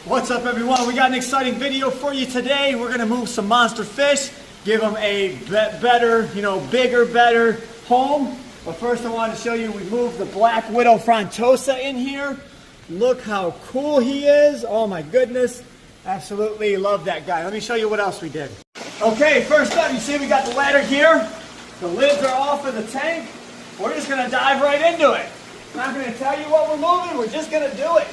What's up, everyone? We got an exciting video for you today. We're gonna move some monster fish, give them a better, bigger, better home. But first I wanted to show you, we moved the black widow frontosa in here. Look how cool he is. Oh my goodness. Absolutely love that guy. Let me show you what else we did. Okay, first up, you see we got the ladder here. The lids are off of the tank. We're just gonna dive right into it. I'm not gonna tell you what we're moving, we're just gonna do it.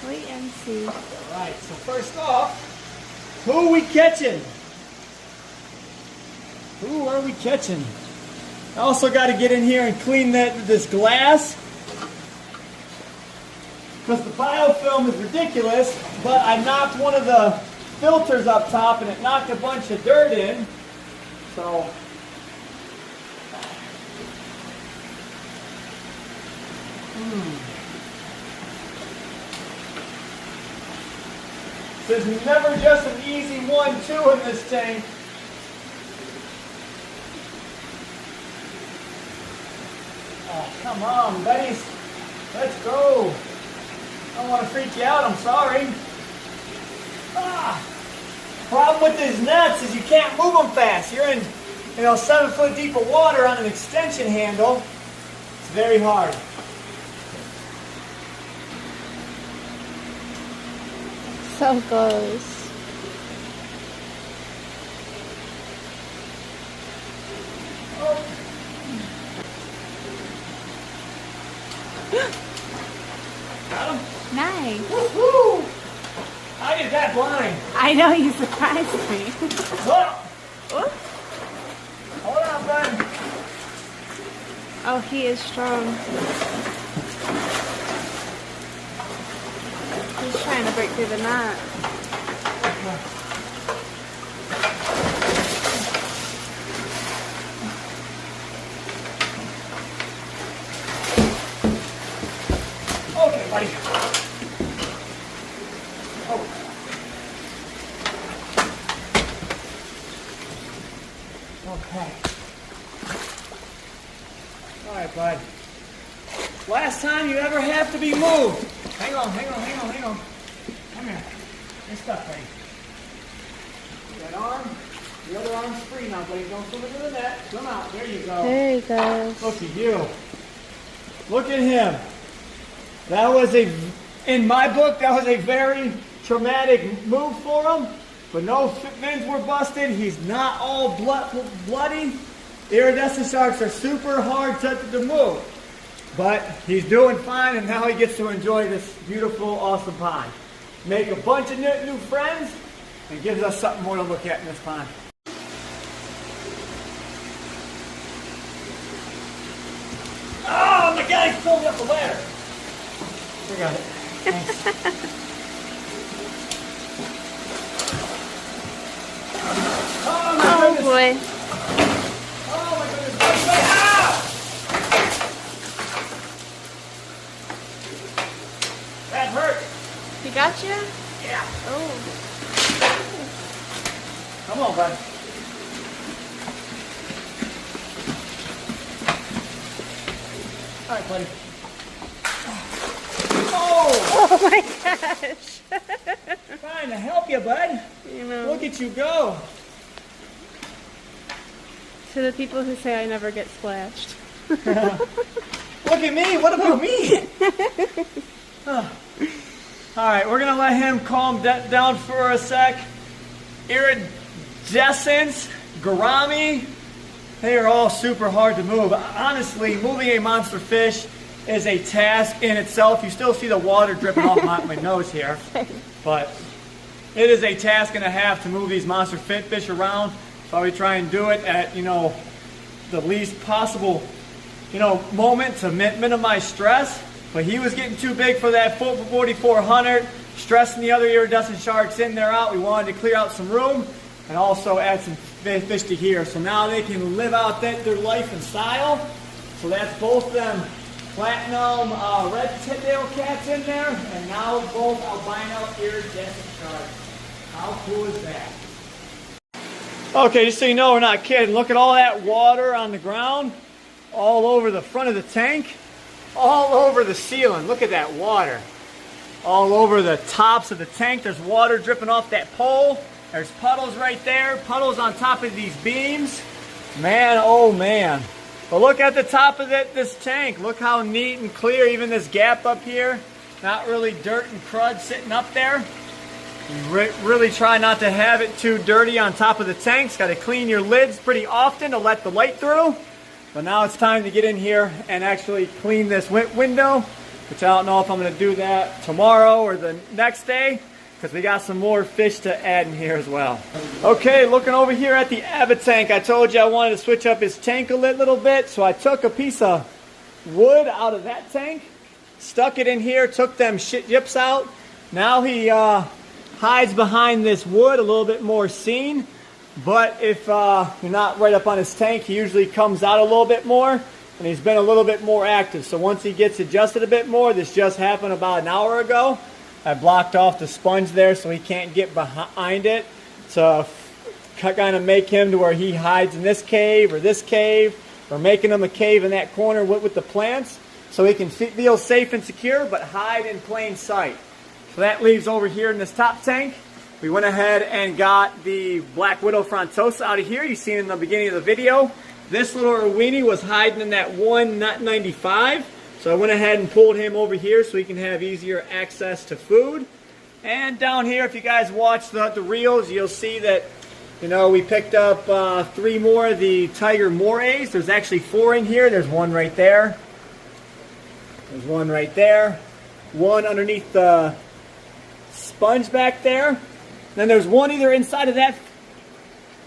Wait and see. Alright, so first off, who are we catching? Who are we catching? I also got to get in here and clean this glass, because the biofilm is ridiculous, but I knocked one of the filters up top and it knocked a bunch of dirt in. So there's never just an easy 1-2 in this tank. Oh, come on, buddies. Let's go. I don't want to freak you out, I'm sorry. Problem with these nets is you can't move them fast. You're in 7 foot deep of water on an extension handle. It's very hard. So close. Got him? Nice. Woohoo! How did that blind? I know, you surprised me. Whoa! Hold on, bud. Oh, he is strong. He's trying to break through the knot. Okay, buddy. Oh. Okay. All right, bud. Last time you ever have to be moved. Hang on. Come here. You're stuck, buddy. That arm. The other arm's free now, buddy. Don't swim into the net. Come out. There you go. There he goes. Look at you. Look at him. That was in my book, that was a very traumatic move for him. But no fins were busted. He's not all bloody. Iridescent sharks are super hard to move. But he's doing fine, and now he gets to enjoy this beautiful, awesome pond. Make a bunch of new friends, and gives us something more to look at in this pond. Oh my God, he's pulling up the ladder. I got it. Thanks. Oh boy. Oh my goodness. Ah! That hurt. He got you? Yeah. Oh. Come on, bud. All right, buddy. Oh my gosh. Trying to help you, bud. Look at you go. To the people who say I never get splashed. Look at me. What about me? All right, we're going to let him calm down for a sec. Iridescent, gourami, they are all super hard to move. Honestly, moving a monster fish is a task in itself. You still see the water dripping off my nose here. But it is a task and a half to move these monster fish around. So we try and do it at, the least possible, moment to minimize stress. But he was getting too big for that 4400, stressing the other iridescent sharks in there out. We wanted to clear out some room and also add some fish to here. So now they can live out their life in style. So that's both them platinum red-tail cats in there, and now both albino iridescent sharks. How cool is that? Okay, just so you know, we're not kidding. Look at all that water on the ground, all over the front of the tank, all over the ceiling. Look at that water. all over the tops of the tank. There's water dripping off that pole. There's puddles right there, puddles on top of these beams. Man, oh man. But look at the top of this tank. Look how neat and clear, even this gap up here. Not really dirt and crud sitting up there. You really try not to have it too dirty on top of the tanks. Got to clean your lids pretty often to let the light through. But now it's time to get in here and actually clean this window, which I don't know if I'm going to do that tomorrow or the next day, because we got some more fish to add in here as well. Okay, looking over here at the Abbott tank, I told you I wanted to switch up his tank a little bit, so I took a piece of wood out of that tank, stuck it in here, took them yips out. Now he hides behind this wood, a little bit more seen. But if you're not right up on his tank, he usually comes out a little bit more, and he's been a little bit more active. So once he gets adjusted a bit more, this just happened about an hour ago. I blocked off the sponge there so he can't get behind it to kind of make him to where he hides in this cave, or making him a cave in that corner with the plants so he can feel safe and secure but hide in plain sight. So that leaves over here in this top tank. We went ahead and got the Black Widow frontosa out of here. You seen in the beginning of the video. This little Irwini was hiding in that one nut 95. So I went ahead and pulled him over here so he can have easier access to food. And down here, if you guys watch the reels, you'll see that, you know, we picked up 3 more of the Tiger Morays. There's actually 4 in here. There's one right there. There's one right there. One underneath the sponge back there. Then there's one either inside of that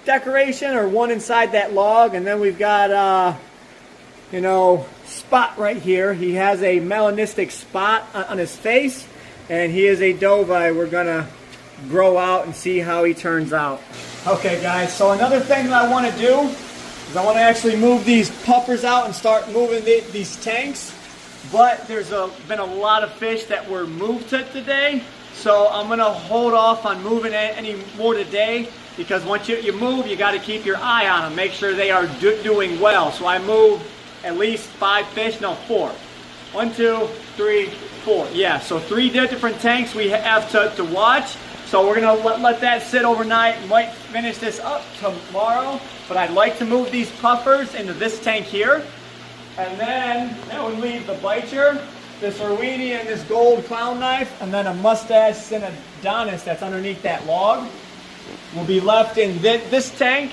decoration or one inside that log. And then we've got, you know, Spot right here. He has a melanistic spot on his face. And he is a Dovi. We're going to grow out and see how he turns out. Okay, guys. So another thing that I want to do is I want to actually move these puffers out and start moving these tanks. But there's been a lot of fish that were moved today. So I'm going to hold off on moving any more today, because once you move, you got to keep your eye on them. Make sure they are doing well. So I moved at least 5 fish, no 4. 1, 2, 3, 4. Yeah, so 3 different tanks we have to watch. So we're going to let that sit overnight. Might finish this up tomorrow. But I'd like to move these puffers into this tank here. And then that would leave the bicher, this Irwini and this gold clown knife, and then a mustache Synodontis that's underneath that log will be left in this tank.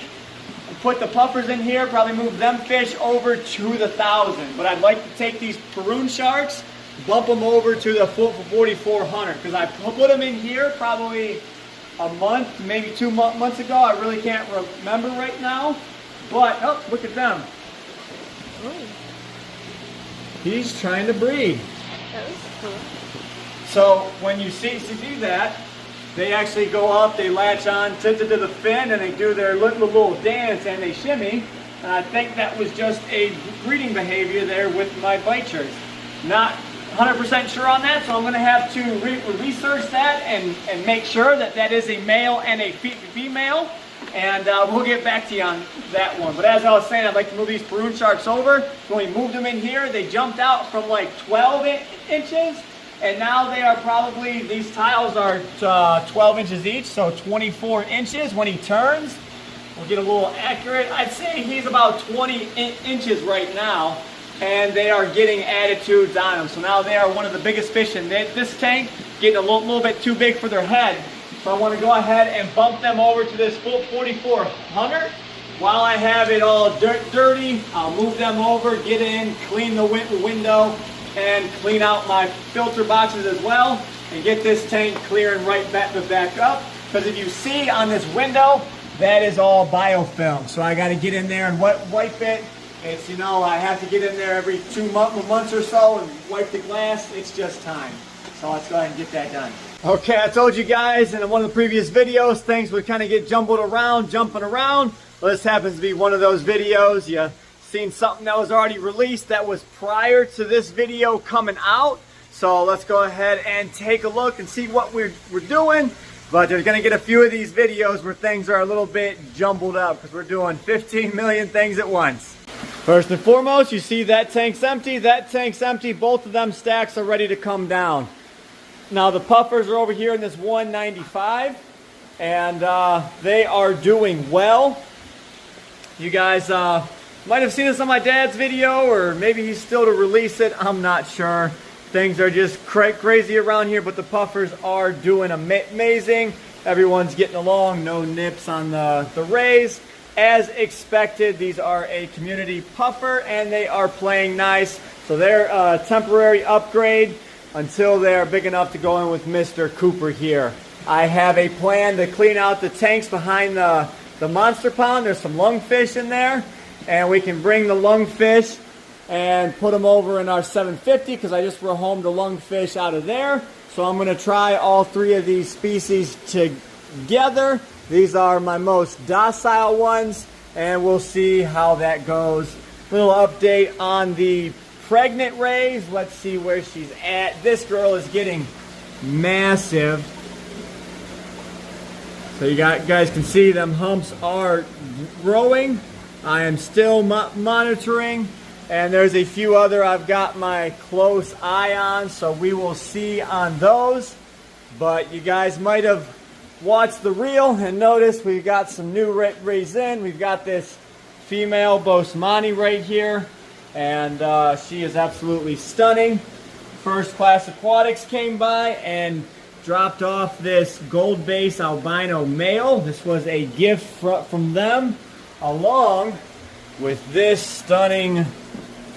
And put the puffers in here, probably move them fish over to the 1,000. But I'd like to take these Peroon sharks, bump them over to the 4,400, because I put them in here probably a month, maybe 2 months ago. I really can't remember right now. But, oh, look at them. Ooh. He's trying to breed. That was cool. So when you see that, they actually go up, they latch on to the fin, and they do their little dance, and they shimmy. And I think that was just a breeding behavior there with my bichers. Not 100% sure on that, so I'm going to have to research that and make sure that that is a male and a female. And we'll get back to you on that one. But as I was saying, I'd like to move these Peroon sharks over. When we moved them in here, they jumped out from like 12 inches. And now they are probably, these tiles are 12 inches each, so 24 inches when he turns. We'll get a little accurate. I'd say he's about 20 inches right now. And they are getting attitudes on him. So now they are one of the biggest fish in this tank, getting a little bit too big for their head. So I want to go ahead and bump them over to this 4,400. While I have it all dirty, I'll move them over, get in, clean the window, and clean out my filter boxes as well, and get this tank clearing right back up. Because if you see on this window, that is all biofilm. So I got to get in there and wipe it. It's, you know, I have to get in there every 2 months or so and wipe the glass. It's just time. So let's go ahead and get that done. Okay, I told you guys in one of the previous videos, things would kind of get jumping around. Well, this happens to be one of those videos. You seen something that was already released that was prior to this video coming out. So let's go ahead and take a look and see what we're doing. But there's going to get a few of these videos where things are a little bit jumbled up, because we're doing 15 million things at once. First and foremost, you see that tank's empty, both of them stacks are ready to come down. Now the puffers are over here in this 195, and they are doing well. You guys might have seen this on my dad's video, or maybe he's still to release it. I'm not sure. Things are just crazy around here, but the puffers are doing amazing. Everyone's getting along. No nips on the rays. As expected, these are a community puffer, and they are playing nice. So they're a temporary upgrade until they're big enough to go in with Mr. Cooper here. I have a plan to clean out the tanks behind the monster pond. There's some lungfish in there, and we can bring the lungfish and put them over in our 750 because I just rehomed the lungfish out of there. So I'm going to try all three of these species together. These are my most docile ones, and we'll see how that goes. Little update on the pregnant rays. Let's see where she's at. This girl is getting massive. So you guys can see them humps are growing. I am still monitoring, and there's a few other I've got my close eye on, so we will see on those. But you guys might have watched the reel and noticed we've got some new rays in. We've got this female Bosmani right here, and she is absolutely stunning. First Class Aquatics came by and dropped off this gold base albino male. This was a gift from them, along with this stunning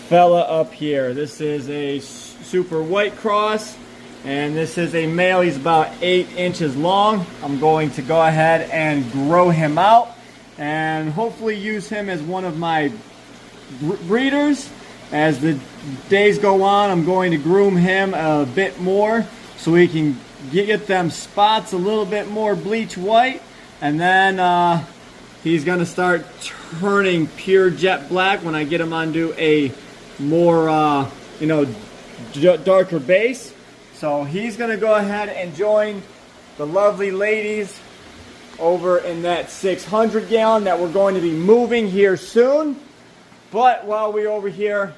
fella up here. This is a super white cross, and this is a male. He's about 8 inches long. I'm going to go ahead and grow him out and hopefully use him as one of my breeders. As the days go on, I'm going to groom him a bit more so we can get them spots a little bit more bleach white, and then he's going to start turning pure jet black when I get him onto a more darker base. So he's going to go ahead and join the lovely ladies over in that 600 gallon that we're going to be moving here soon. But while we're over here,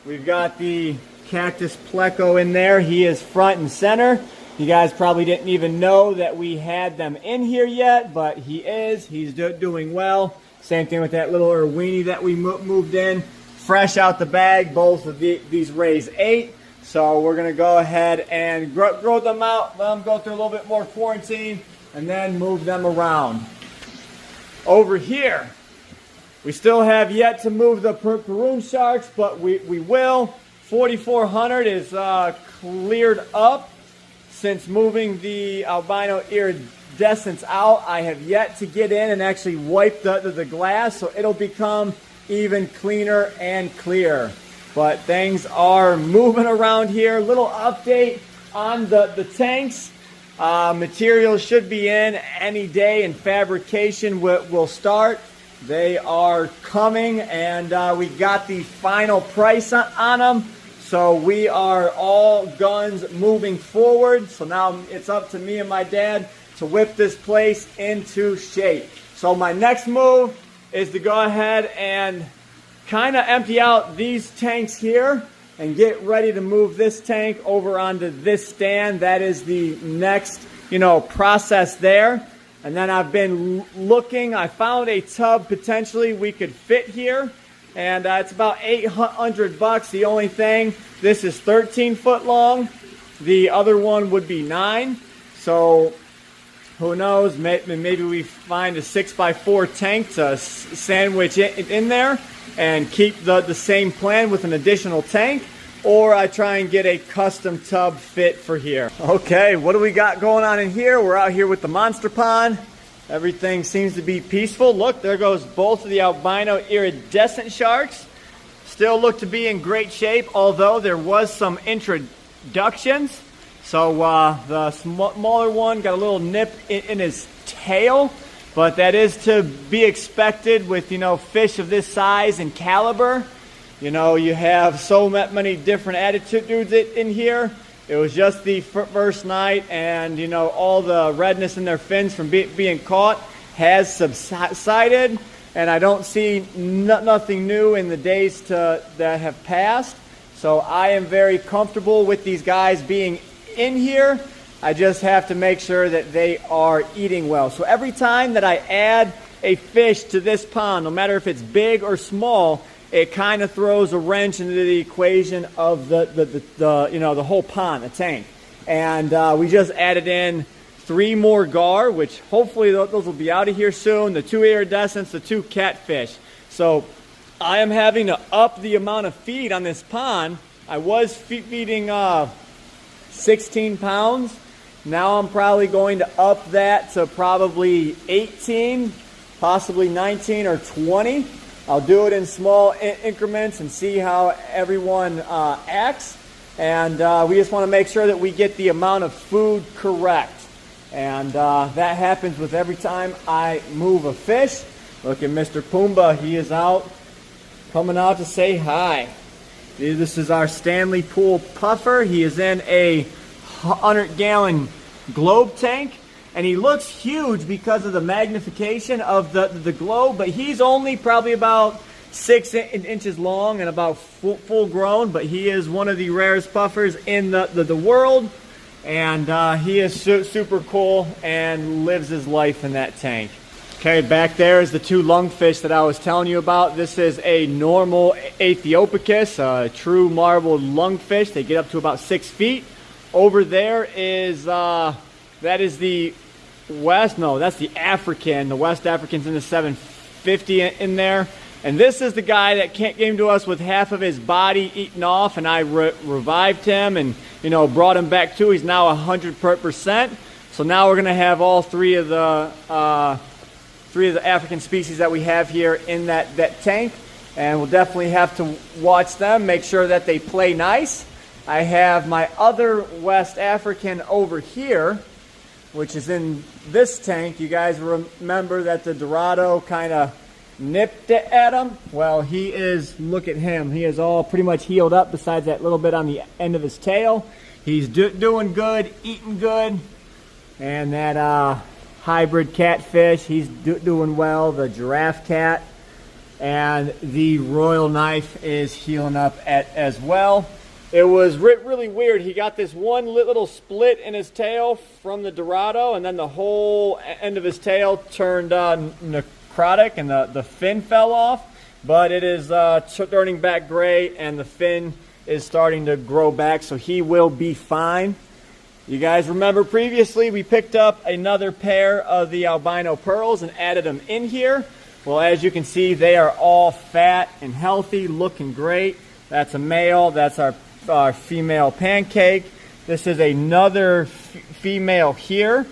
we've got the Cactus Pleco in there. He is front and center. You guys probably didn't even know that we had them in here yet, but he is. He's doing well. Same thing with that little Irwini that we moved in. Fresh out the bag. Both of these rays ate. So we're going to go ahead and grow them out, let them go through a little bit more quarantine, and then move them around. Over here, we still have yet to move the Peroon sharks, but we will. 4400 is cleared up. Since moving the albino iridescents out, I have yet to get in and actually wipe the glass, so it'll become even cleaner and clear. But things are moving around here. Little update on the tanks. Materials should be in any day, and fabrication will start. They are coming, and we got the final price on them. So we are all guns moving forward. So now it's up to me and my dad to whip this place into shape. So my next move is to go ahead and kind of empty out these tanks here and get ready to move this tank over onto this stand. That is the next, process there. And then I've been looking. I found a tub potentially we could fit here, and it's about $800. The only thing, this is 13 foot long. The other one would be 9. So who knows? Maybe we find a 6x4 tank to sandwich in there and keep the same plan with an additional tank, or I try and get a custom tub fit for here. Okay, what do we got going on in here? We're out here with the monster pond. Everything seems to be peaceful. Look, there goes both of the albino iridescent sharks. Still look to be in great shape, although there was some introductions. So the smaller one got a little nip in his tail, but that is to be expected with, fish of this size and caliber. You have so many different attitudes in here. It was just the first night, and, all the redness in their fins from being caught has subsided, and I don't see nothing new in the days that have passed. So I am very comfortable with these guys being in here. I just have to make sure that they are eating well. So every time that I add a fish to this pond, no matter if it's big or small, it kind of throws a wrench into the equation of the whole pond, the tank. And we just added in 3 more gar, which hopefully those will be out of here soon. The 2 iridescents, the 2 catfish. So I am having to up the amount of feed on this pond. I was feeding 16 pounds. Now I'm probably going to up that to probably 18, possibly 19 or 20. I'll do it in small increments and see how everyone acts. And we just want to make sure that we get the amount of food correct. And that happens with every time I move a fish. Look at Mr. Pumbaa. He is out, coming out to say hi. This is our Stanley Pool puffer. He is in a 100-gallon globe tank. And he looks huge because of the magnification of the globe, but he's only probably about 6 inches long and about full grown, but he is one of the rarest puffers in the world, and he is super cool and lives his life in that tank. Okay, back there is the 2 lungfish that I was telling you about. This is a normal Aethiopicus, a true marbled lungfish. They get up to about 6 feet. Over there is that is the that's the African. The West African's in the 750 in there. And this is the guy that came to us with half of his body eaten off, and I revived him and, brought him back to. He's now 100%. So now we're going to have all 3 of the African species that we have here in that tank. And we'll definitely have to watch them, make sure that they play nice. I have my other West African over here, which is in this tank. You guys remember that the Dorado kind of nipped it at him? Well, he is, look at him. He is all pretty much healed up besides that little bit on the end of his tail. He's doing good, eating good. And that hybrid catfish, he's doing well. The giraffe cat and the royal knife is healing up as well. It was really weird. He got this one little split in his tail from the Dorado, and then the whole end of his tail turned necrotic, and the fin fell off. But it is turning back gray, and the fin is starting to grow back, so he will be fine. You guys remember previously we picked up another pair of the albino pearls and added them in here. Well, as you can see, they are all fat and healthy, looking great. That's a male. That's our female pancake. This is another female here.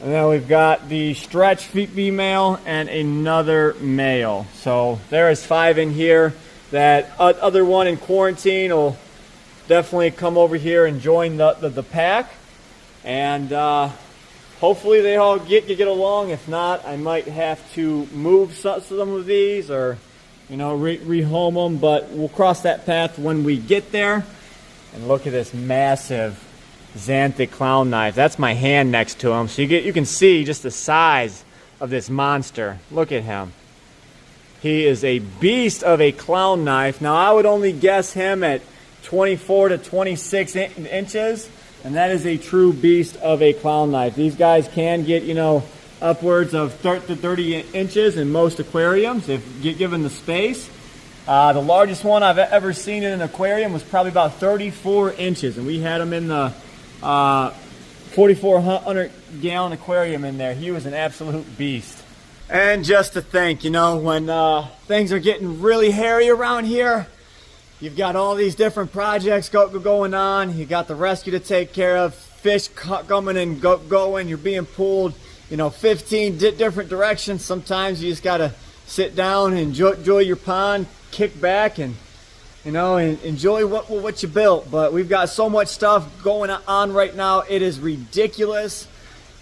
And then we've got the stretch female and another male. So there is 5 in here. That other one in quarantine will definitely come over here and join the pack. And hopefully they all get along. If not, I might have to move some of these or rehome them, but we'll cross that path when we get there. And look at this massive xanthic clown knife. That's my hand next to him, so you can see just the size of this monster. Look at him. He is a beast of a clown knife. Now I would only guess him at 24 to 26 inches, and that is a true beast of a clown knife. These guys can get upwards of 30 inches in most aquariums if given the space. The largest one I've ever seen in an aquarium was probably about 34 inches, and we had him in the 4,400-gallon aquarium in there. He was an absolute beast. And just to think, when things are getting really hairy around here, you've got all these different projects going on. You got the rescue to take care of, fish coming and going. You're being pulled 15 different directions. Sometimes you just got to sit down and enjoy your pond, kick back, and enjoy what you built. But we've got so much stuff going on right now. It is ridiculous.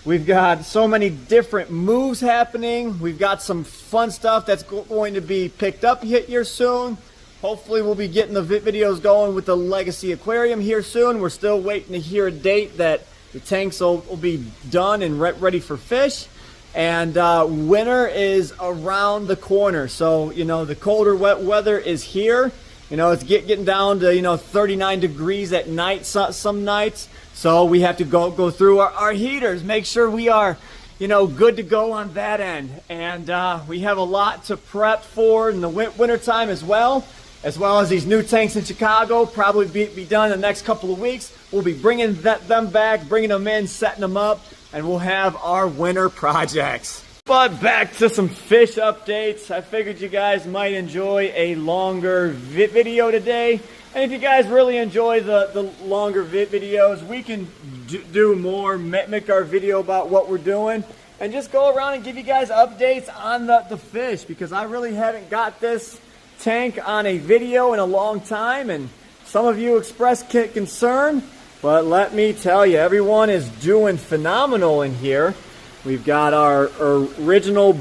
We've got so many different moves happening. We've got some fun stuff that's going to be picked up here soon. Hopefully we'll be getting the videos going with the Legacy Aquarium here soon. We're still waiting to hear a date that the tanks will be done and ready for fish. And winter is around the corner. So, the colder wet weather is here. You know, it's getting down to, you know, 39 degrees at night some nights. So we have to go through our heaters, make sure we are, you know, good to go on that end. And we have a lot to prep for in the winter time as well as these new tanks in Chicago. Probably be done in the next couple of weeks. We'll be bringing them back, bringing them in, setting them up, and we'll have our winter projects. But back to some fish updates. I figured you guys might enjoy a longer video today. And if you guys really enjoy the longer videos, we can do more, make our video about what we're doing, and just go around and give you guys updates on the fish, because I really haven't got this tank on a video in a long time, and some of you expressed concern, but let me tell you, everyone is doing phenomenal in here. We've got our original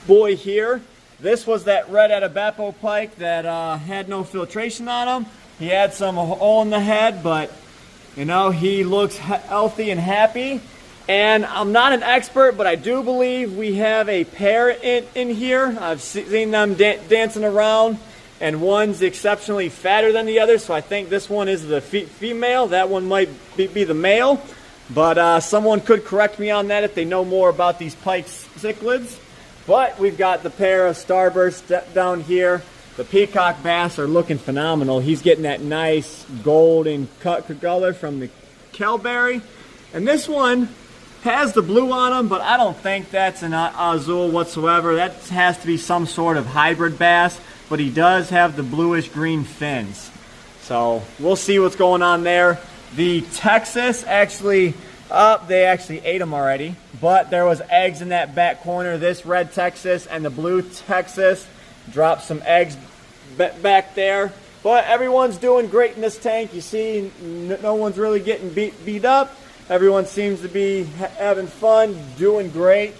boy here. This was that red Atabapo pike that had no filtration on him. He had some hole in the head, but you know, he looks healthy and happy. And I'm not an expert, but I do believe we have a pair in here. I've seen them dancing around, and one's exceptionally fatter than the other, so I think this one is the female. That one might be the male. But someone could correct me on that if they know more about these pike cichlids. But we've got the pair of starbursts down here. The peacock bass are looking phenomenal. He's getting that nice golden color from the kelberry. And this one has the blue on him, but I don't think that's an azul whatsoever. That has to be some sort of hybrid bass. But he does have the bluish green fins. So we'll see what's going on there. The Texas they actually ate them already, but there was eggs in that back corner. This red Texas and the blue Texas dropped some eggs back there. But everyone's doing great in this tank. You see, no one's really getting beat up. Everyone seems to be having fun, doing great.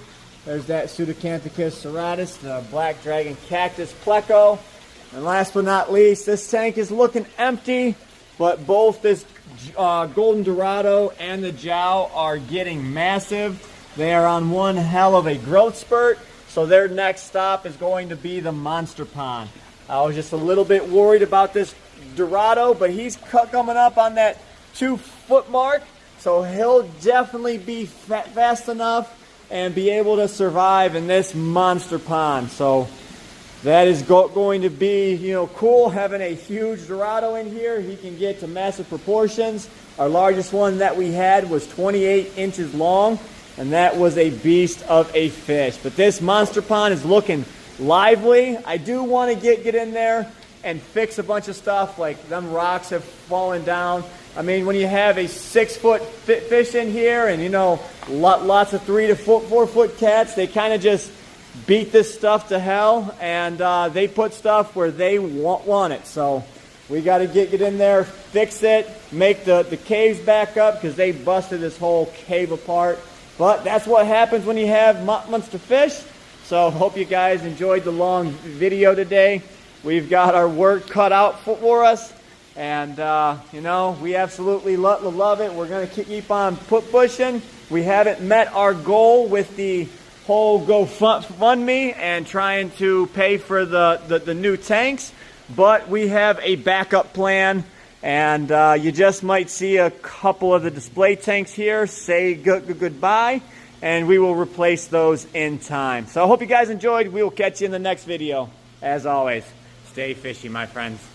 There's that Pseudacanthicus serratus, the black dragon cactus pleco. And last but not least, this tank is looking empty, but both this golden dorado and the jow are getting massive. They are on one hell of a growth spurt, so their next stop is going to be the monster pond. I was just a little bit worried about this dorado, but he's coming up on that 2-foot mark, so he'll definitely be fast enough and be able to survive in this monster pond. So that is going to be, you know, cool, having a huge dorado in here. He can get to massive proportions. Our largest one that we had was 28 inches long, and that was a beast of a fish. But this monster pond is looking lively. I do want to get in there and fix a bunch of stuff, like them rocks have fallen down. I mean, when you have a 6-foot fish in here, and you know, lots of 3 to 4 foot cats, they kind of just beat this stuff to hell, and they put stuff where they want it. So we got to get in there, fix it, make the caves back up, because they busted this whole cave apart. But that's what happens when you have monster fish. So hope you guys enjoyed the long video today. We've got our work cut out for us, and you know, we absolutely love it. We're going to keep on pushing. We haven't met our goal with the whole GoFundMe and trying to pay for the new tanks, but we have a backup plan, and you just might see a couple of the display tanks here say goodbye, and we will replace those in time. So I hope you guys enjoyed. We will catch you in the next video. As always, stay fishy, my friends.